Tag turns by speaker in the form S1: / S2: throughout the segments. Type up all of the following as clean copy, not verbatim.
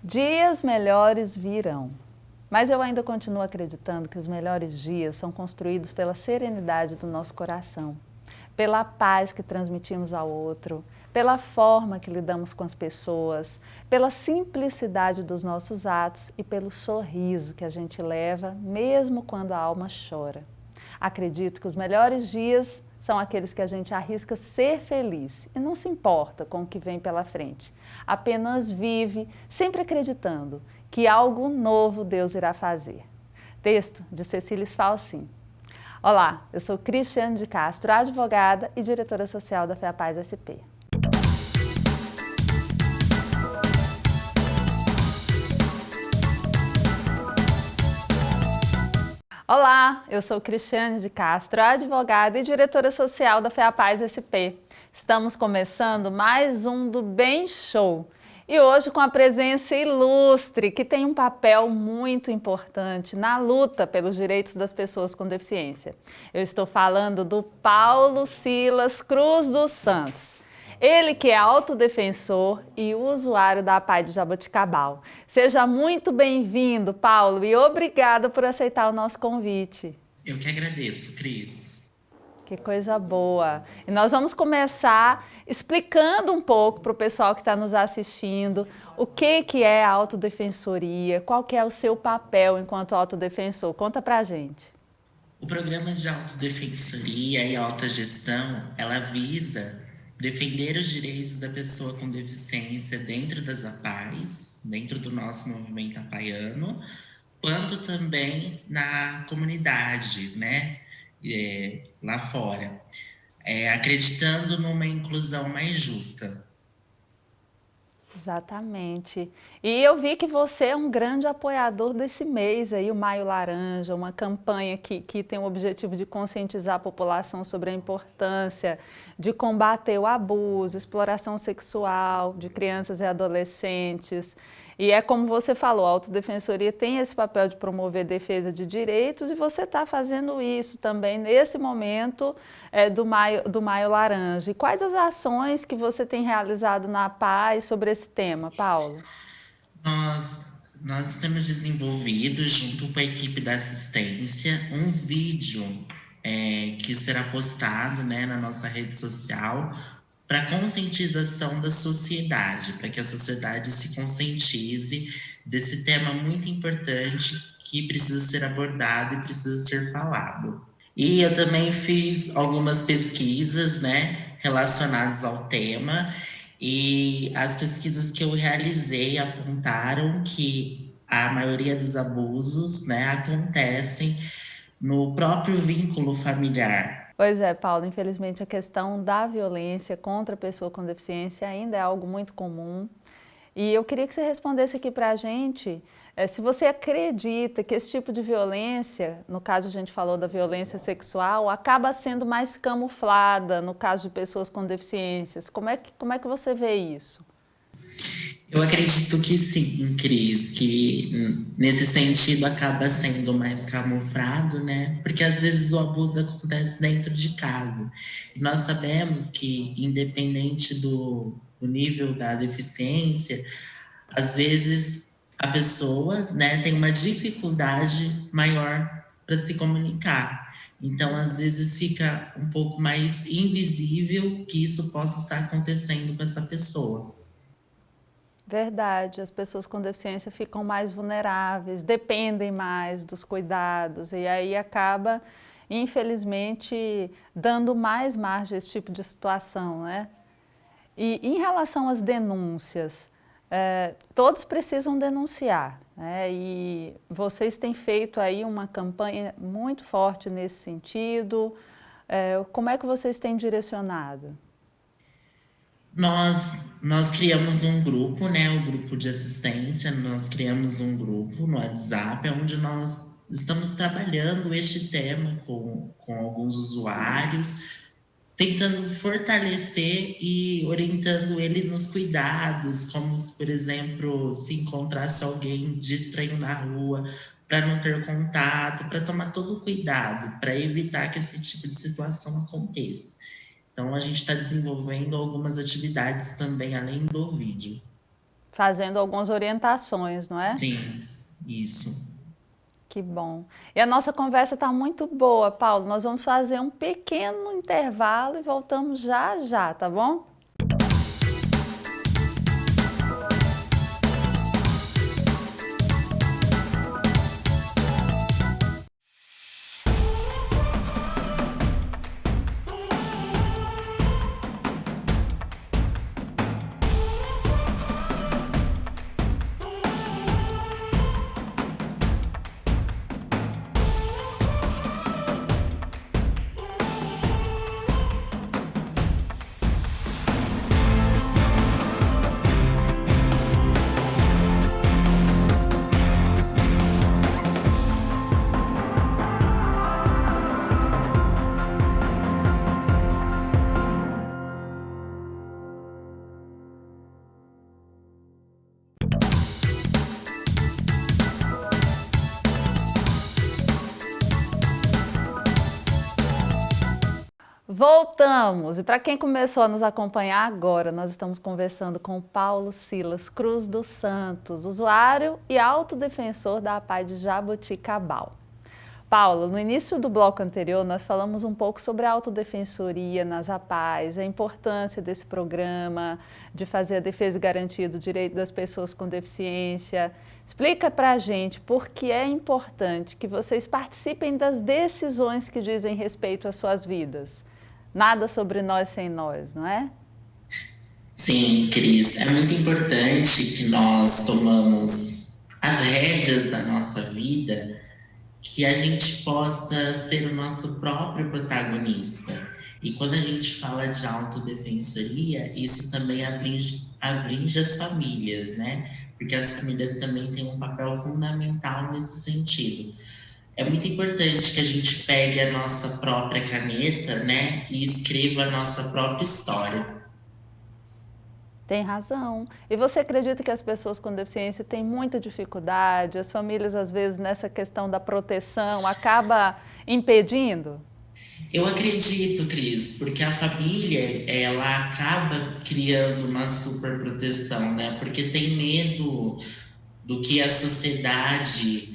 S1: Dias melhores virão, mas eu ainda continuo acreditando que os melhores dias são construídos pela serenidade do nosso coração, pela paz que transmitimos ao outro, pela forma que lidamos com as pessoas, pela simplicidade dos nossos atos e pelo sorriso que a gente leva mesmo quando a alma chora. Acredito que os melhores dias são aqueles que a gente arrisca ser feliz e não se importa com o que vem pela frente. Apenas vive, sempre acreditando que algo novo Deus irá fazer. Texto de Cecília Sfalzin. Olá, eu sou Cristiane de Castro, advogada e diretora social da FEAPaz SP. Olá, eu sou Cristiane de Castro, advogada e diretora social da FEAPaz SP. Estamos começando mais um do Bem Show e hoje com a presença ilustre que tem um papel muito importante na luta pelos direitos das pessoas com deficiência. Eu estou falando do Paulo Silas Cruz dos Santos. Ele que é autodefensor e usuário da APAE de Jaboticabal. Seja muito bem-vindo, Paulo, e obrigada por aceitar o nosso convite.
S2: Eu que agradeço, Cris.
S1: Que coisa boa. E nós vamos começar explicando um pouco para o pessoal que está nos assistindo o que é a autodefensoria, qual que é o seu papel enquanto autodefensor. Conta pra gente.
S2: O programa de autodefensoria e autogestão, ela visa defender os direitos da pessoa com deficiência dentro das APAES, dentro do nosso movimento apaiano, quanto também na comunidade, né, lá fora, acreditando numa inclusão mais justa.
S1: Exatamente. E eu vi que você é um grande apoiador desse mês aí, o Maio Laranja, uma campanha que tem o objetivo de conscientizar a população sobre a importância de combater o abuso, exploração sexual de crianças e adolescentes. E é como você falou, a Autodefensoria tem esse papel de promover defesa de direitos e você está fazendo isso também nesse momento do Maio Laranja. E quais as ações que você tem realizado na paz sobre esse tema, Paulo?
S2: Nós temos desenvolvido, junto com a equipe da assistência, um vídeo que será postado, né, na nossa rede social para conscientização da sociedade, para que a sociedade se conscientize desse tema muito importante que precisa ser abordado e precisa ser falado. E eu também fiz algumas pesquisas, né, relacionadas ao tema, e as pesquisas que eu realizei apontaram que a maioria dos abusos, né, acontecem no próprio vínculo familiar.
S1: Pois é, Paulo, infelizmente a questão da violência contra a pessoa com deficiência ainda é algo muito comum. E eu queria que você respondesse aqui para a gente se você acredita que esse tipo de violência, no caso a gente falou da violência sexual, acaba sendo mais camuflada no caso de pessoas com deficiências. Como é que você vê isso?
S2: Eu acredito que sim, Cris, que nesse sentido acaba sendo mais camuflado, né? Porque às vezes o abuso acontece dentro de casa. E nós sabemos que, independente do nível da deficiência, às vezes a pessoa, né, tem uma dificuldade maior para se comunicar. Então, às vezes fica um pouco mais invisível que isso possa estar acontecendo com essa pessoa.
S1: Verdade, as pessoas com deficiência ficam mais vulneráveis, dependem mais dos cuidados e aí acaba, infelizmente, dando mais margem a esse tipo de situação, né? E em relação às denúncias, todos precisam denunciar, né? E vocês têm feito aí uma campanha muito forte nesse sentido. Como é que vocês têm direcionado?
S2: Nós criamos um grupo, né, o grupo de assistência, nós criamos um grupo no WhatsApp, onde nós estamos trabalhando este tema com alguns usuários, tentando fortalecer e orientando ele nos cuidados, como, por exemplo, se encontrasse alguém de estranho na rua, para não ter contato, para tomar todo o cuidado, para evitar que esse tipo de situação aconteça. Então, a gente está desenvolvendo algumas atividades também, além do vídeo.
S1: Fazendo algumas orientações, não é?
S2: Sim, isso.
S1: Que bom. E a nossa conversa está muito boa, Paulo. Nós vamos fazer um pequeno intervalo e voltamos já já, tá bom? Voltamos! E para quem começou a nos acompanhar agora, nós estamos conversando com o Paulo Silas Cruz dos Santos, usuário e autodefensor da APAE de Jaboticabal. Paulo, no início do bloco anterior, nós falamos um pouco sobre a autodefensoria nas APAES, a importância desse programa, de fazer a defesa e garantia do direito das pessoas com deficiência. Explica para a gente por que é importante que vocês participem das decisões que dizem respeito às suas vidas. Nada sobre nós sem nós, não é?
S2: Sim, Cris, é muito importante que nós tomamos as rédeas da nossa vida, que a gente possa ser o nosso próprio protagonista. E quando a gente fala de autodefensoria, isso também abrange as famílias, né? Porque as famílias também têm um papel fundamental nesse sentido. É muito importante que a gente pegue a nossa própria caneta, né, e escreva a nossa própria história.
S1: Tem razão. E você acredita que as pessoas com deficiência têm muita dificuldade? As famílias, às vezes, nessa questão da proteção, acaba impedindo?
S2: Eu acredito, Cris, porque a família, ela acaba criando uma superproteção, né, porque tem medo do que a sociedade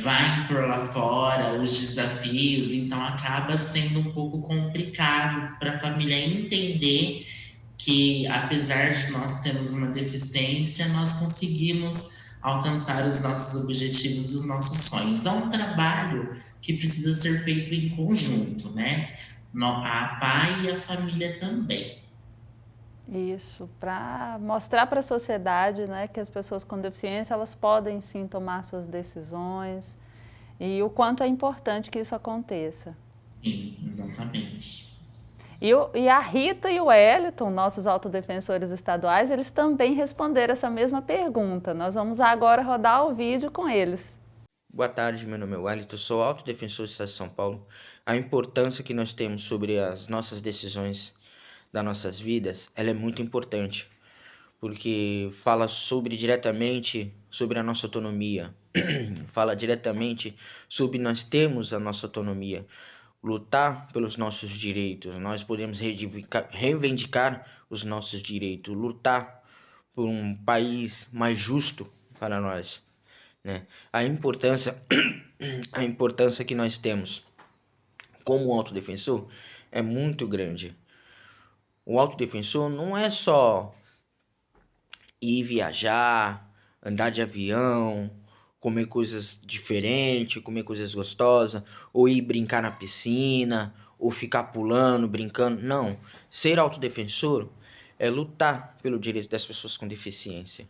S2: vai por lá fora, os desafios, então acaba sendo um pouco complicado para a família entender que, apesar de nós termos uma deficiência, nós conseguimos alcançar os nossos objetivos, os nossos sonhos. É um trabalho que precisa ser feito em conjunto, né? A pai e a família também.
S1: Isso, para mostrar para a sociedade, né, que as pessoas com deficiência elas podem sim tomar suas decisões e o quanto é importante que isso aconteça.
S2: Sim, exatamente.
S1: E a Rita e o Wellington, nossos autodefensores estaduais, eles também responderam essa mesma pergunta. Nós vamos agora rodar o vídeo com eles.
S3: Boa tarde, meu nome é Wellington, sou autodefensor do Estado de São Paulo. A importância que nós temos sobre as nossas decisões das nossas vidas, ela é muito importante, porque fala diretamente sobre a nossa autonomia, fala diretamente sobre nós termos a nossa autonomia, lutar pelos nossos direitos, nós podemos reivindicar os nossos direitos, lutar por um país mais justo para nós, né? A importância que nós temos como autodefensor é muito grande. O autodefensor não é só ir viajar, andar de avião, comer coisas diferentes, comer coisas gostosas, ou ir brincar na piscina, ou ficar pulando, brincando. Não. Ser autodefensor é lutar pelo direito das pessoas com deficiência.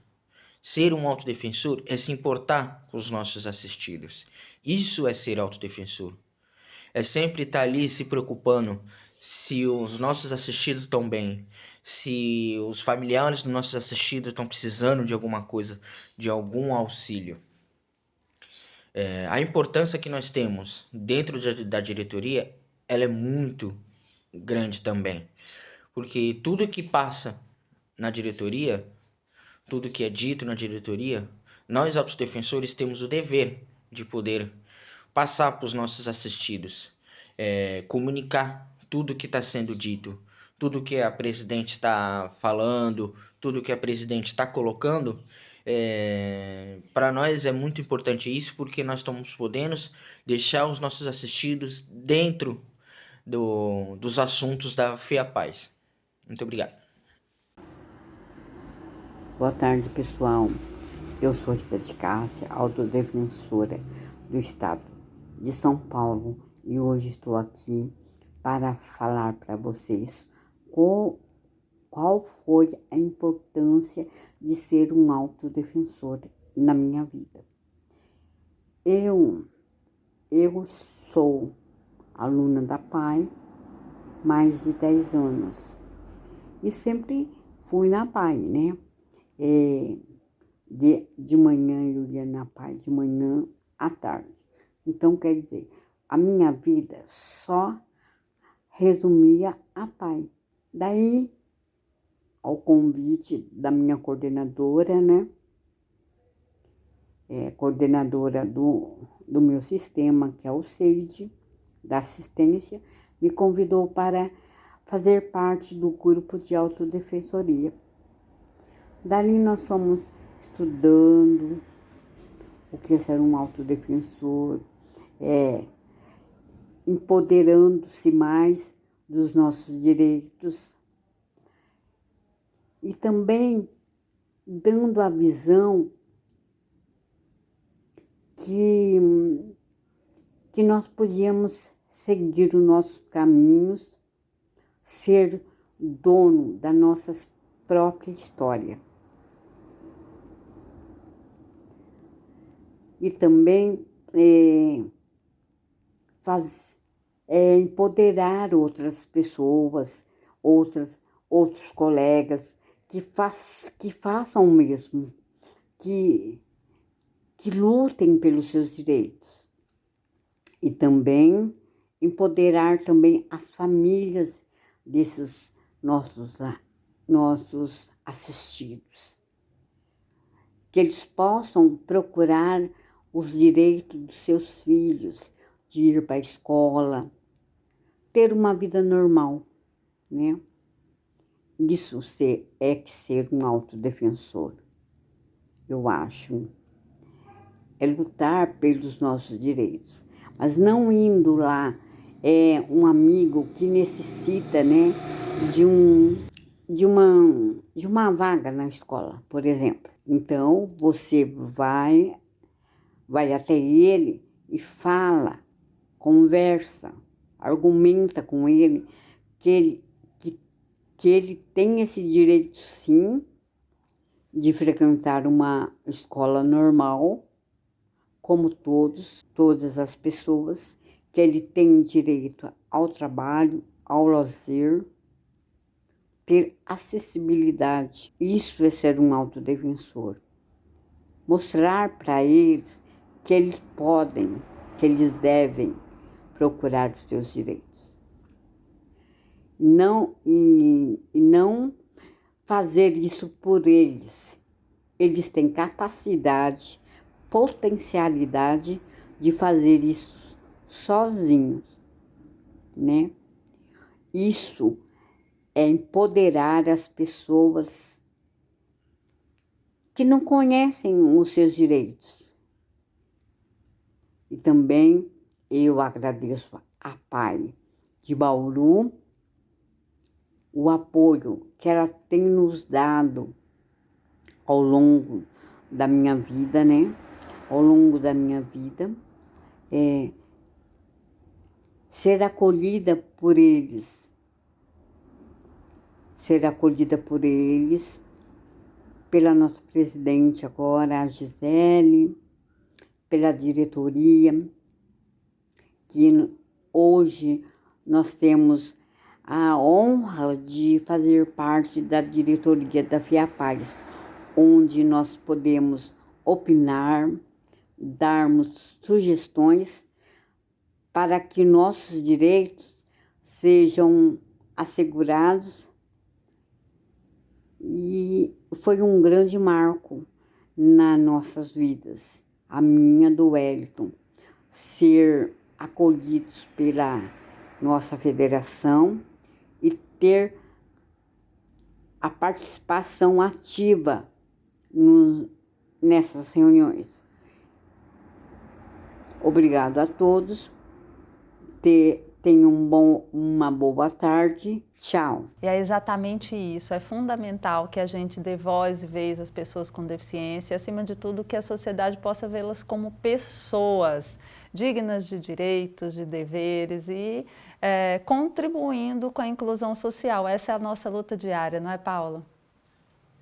S3: Ser um autodefensor é se importar com os nossos assistidos. Isso é ser autodefensor. É sempre estar ali se preocupando se os nossos assistidos estão bem, se os familiares dos nossos assistidos estão precisando de alguma coisa, de algum auxílio. A importância que nós temos dentro da diretoria, ela é muito grande também. Porque tudo que passa na diretoria, tudo que é dito na diretoria, nós autodefensores temos o dever de poder passar para os nossos assistidos, comunicar tudo que está sendo dito, tudo que a presidente está falando, tudo que a presidente está colocando, para nós é muito importante isso, porque nós estamos podendo deixar os nossos assistidos dentro dos assuntos da FIAPaz. Muito obrigado.
S4: Boa tarde, pessoal. Eu sou Rita de Cássia, autodefensora do Estado de São Paulo, e hoje estou aqui para falar para vocês qual foi a importância de ser um autodefensor na minha vida. Eu sou aluna da PAI mais de 10 anos e sempre fui na PAI, né? De manhã eu ia na PAI, de manhã à tarde. Então, quer dizer, a minha vida só resumia a PAI. Daí, ao convite da minha coordenadora, né? Coordenadora do meu sistema, que é o SEID, da assistência, me convidou para fazer parte do grupo de autodefensoria. Dali nós fomos estudando o que é ser um autodefensor, empoderando-se mais dos nossos direitos e também dando a visão que nós podíamos seguir os nossos caminhos, ser dono da nossa própria história. E também empoderar outras pessoas, outros colegas que façam o mesmo, que lutem pelos seus direitos. E também empoderar também as famílias desses nossos assistidos, que eles possam procurar os direitos dos seus filhos, de ir para a escola, ter uma vida normal, né? Isso é que ser um autodefensor, eu acho. É lutar pelos nossos direitos, mas não indo lá, um amigo que necessita, né, de uma vaga na escola, por exemplo. Então, você vai até ele e fala, conversa, argumenta com ele que ele tem esse direito, sim, de frequentar uma escola normal, como todas as pessoas, que ele tem direito ao trabalho, ao lazer, ter acessibilidade. Isso é ser um autodefensor. Mostrar para eles que eles podem, que eles devem procurar os seus direitos. E não fazer isso por eles. Eles têm capacidade, potencialidade de fazer isso sozinhos, né? Isso é empoderar as pessoas que não conhecem os seus direitos. E também eu agradeço à PAI de Bauru o apoio que ela tem nos dado ao longo da minha vida, né? Ao longo da minha vida, ser acolhida por eles, pela nossa presidente agora, a Gisele, pela diretoria, que hoje nós temos a honra de fazer parte da diretoria da FIAPaz, onde nós podemos opinar, darmos sugestões para que nossos direitos sejam assegurados. E foi um grande marco nas nossas vidas, a minha do Wellington, ser acolhidos pela nossa federação e ter a participação ativa nessas reuniões. Obrigado a todos. Tenham uma boa tarde. Tchau.
S1: E é exatamente isso. É fundamental que a gente dê voz e vez às pessoas com deficiência e, acima de tudo, que a sociedade possa vê-las como pessoas dignas de direitos, de deveres e contribuindo com a inclusão social. Essa é a nossa luta diária, não é, Paula?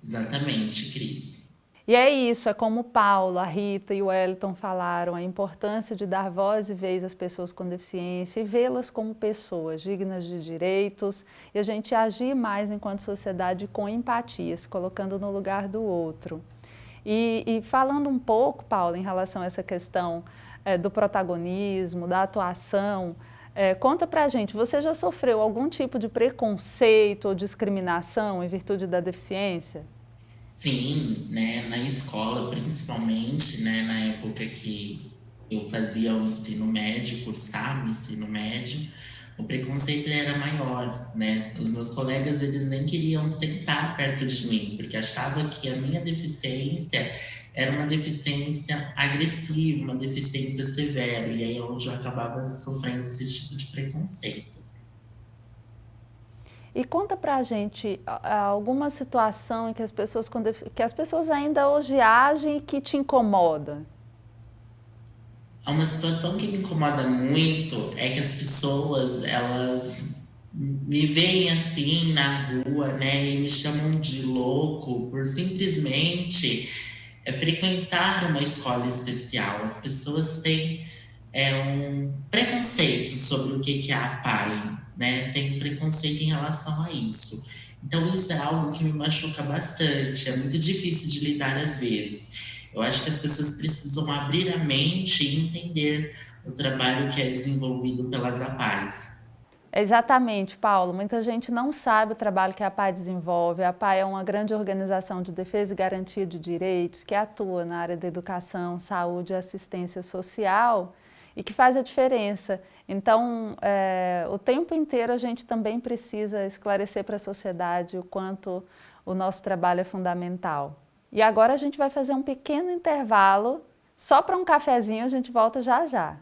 S2: Exatamente, Cris.
S1: E é isso, é como o Paulo, a Rita e o Wellington falaram, a importância de dar voz e vez às pessoas com deficiência e vê-las como pessoas dignas de direitos e a gente agir mais enquanto sociedade com empatia, se colocando no lugar do outro. E falando um pouco, Paulo, em relação a essa questão do protagonismo, da atuação, conta pra gente, você já sofreu algum tipo de preconceito ou discriminação em virtude da deficiência?
S2: Sim, né, na escola, principalmente, né, na época que eu fazia o ensino médio, cursava o ensino médio, o preconceito era maior, né? Os meus colegas, eles nem queriam sentar perto de mim, porque achavam que a minha deficiência era uma deficiência agressiva, uma deficiência severa, e aí onde eu acabava sofrendo esse tipo de preconceito.
S1: E conta pra gente alguma situação em que que as pessoas ainda hoje agem e que te incomoda.
S2: Uma situação que me incomoda muito é que as pessoas, elas me veem assim na rua, né, e me chamam de louco por simplesmente frequentar uma escola especial. As pessoas têm um preconceito sobre o que é a PAI, né? Tem preconceito em relação a isso. Então isso é algo que me machuca bastante, é muito difícil de lidar às vezes. Eu acho que as pessoas precisam abrir a mente e entender o trabalho que é desenvolvido pelas APAEs.
S1: Exatamente, Paulo. Muita gente não sabe o trabalho que a APAE desenvolve. A APAE é uma grande organização de defesa e garantia de direitos que atua na área da educação, saúde e assistência social e que faz a diferença. Então, o tempo inteiro a gente também precisa esclarecer para a sociedade o quanto o nosso trabalho é fundamental. E agora a gente vai fazer um pequeno intervalo, só para um cafezinho, a gente volta já já.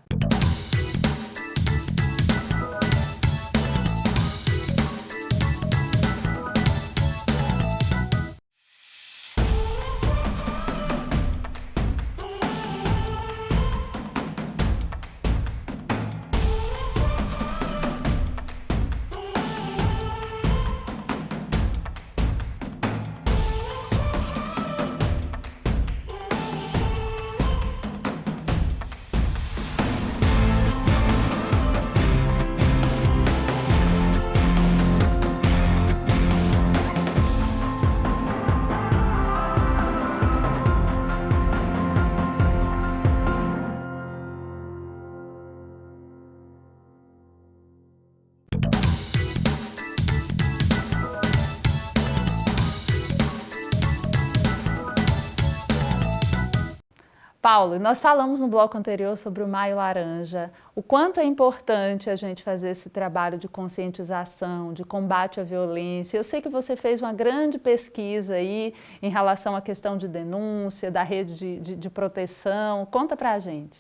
S1: Paulo, nós falamos no bloco anterior sobre o Maio Laranja, o quanto é importante a gente fazer esse trabalho de conscientização, de combate à violência. Eu sei que você fez uma grande pesquisa aí em relação à questão de denúncia, da rede de proteção. Conta pra gente.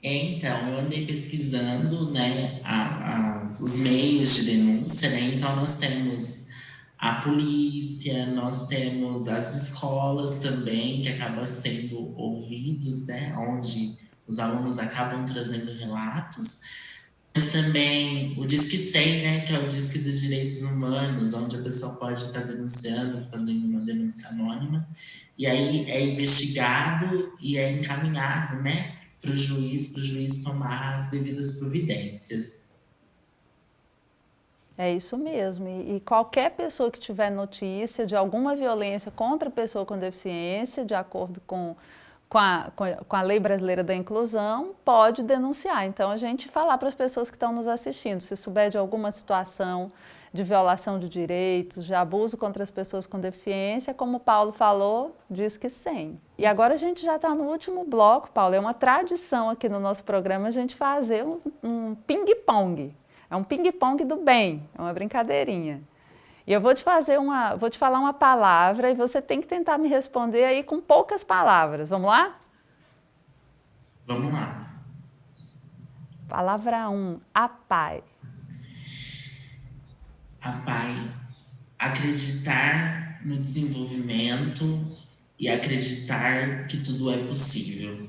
S2: Então, eu andei pesquisando, né, os meios de denúncia, né? Então nós temos a polícia, nós temos as escolas também, que acabam sendo ouvidos, né, onde os alunos acabam trazendo relatos, mas também o Disque 100, né, que é o Disque dos Direitos Humanos, onde a pessoa pode estar denunciando, fazendo uma denúncia anônima, e aí é investigado e é encaminhado, né, para o juiz tomar as devidas providências.
S1: É isso mesmo, e qualquer pessoa que tiver notícia de alguma violência contra a pessoa com deficiência, de acordo com a Lei Brasileira da Inclusão, pode denunciar. Então, a gente falar para as pessoas que estão nos assistindo, se souber de alguma situação de violação de direitos, de abuso contra as pessoas com deficiência, como o Paulo falou, Disque 100. E agora a gente já está no último bloco, Paulo, é uma tradição aqui no nosso programa a gente fazer um ping-pong. É um ping-pong do bem, é uma brincadeirinha. E eu vou te falar uma palavra e você tem que tentar me responder aí com poucas palavras. Vamos lá?
S2: Vamos lá.
S1: Palavra 1, APAI.
S2: APAI, acreditar no desenvolvimento e acreditar que tudo é possível.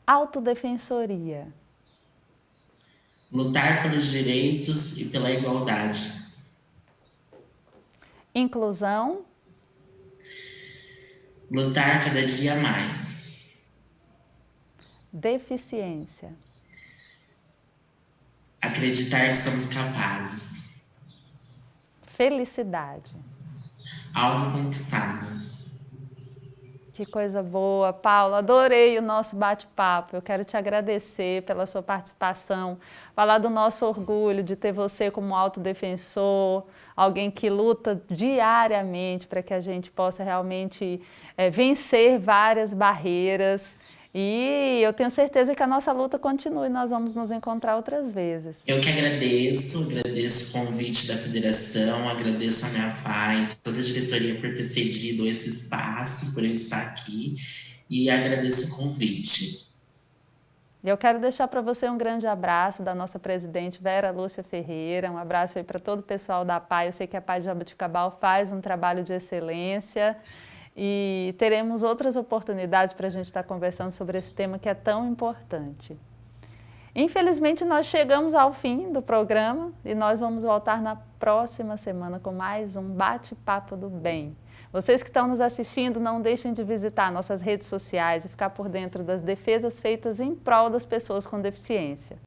S1: Autodefensoria.
S2: Lutar pelos direitos e pela igualdade.
S1: Inclusão.
S2: Lutar cada dia mais.
S1: Deficiência.
S2: Acreditar que somos capazes.
S1: Felicidade.
S2: Algo conquistado.
S1: Que coisa boa, Paula, adorei o nosso bate-papo. Eu quero te agradecer pela sua participação, falar do nosso orgulho de ter você como autodefensor, alguém que luta diariamente para que a gente possa realmente vencer várias barreiras. E eu tenho certeza que a nossa luta continua e nós vamos nos encontrar outras vezes.
S2: Eu que agradeço o convite da federação, agradeço a minha APAI, toda a diretoria por ter cedido esse espaço, por eu estar aqui, e agradeço o convite.
S1: Eu quero deixar para você um grande abraço da nossa presidente Vera Lúcia Ferreira, um abraço aí para todo o pessoal da APAI. Eu sei que a APAI de Jaboticabal faz um trabalho de excelência. E teremos outras oportunidades para a gente estar conversando sobre esse tema que é tão importante. Infelizmente, nós chegamos ao fim do programa e nós vamos voltar na próxima semana com mais um Bate-Papo do Bem. Vocês que estão nos assistindo, não deixem de visitar nossas redes sociais e ficar por dentro das defesas feitas em prol das pessoas com deficiência.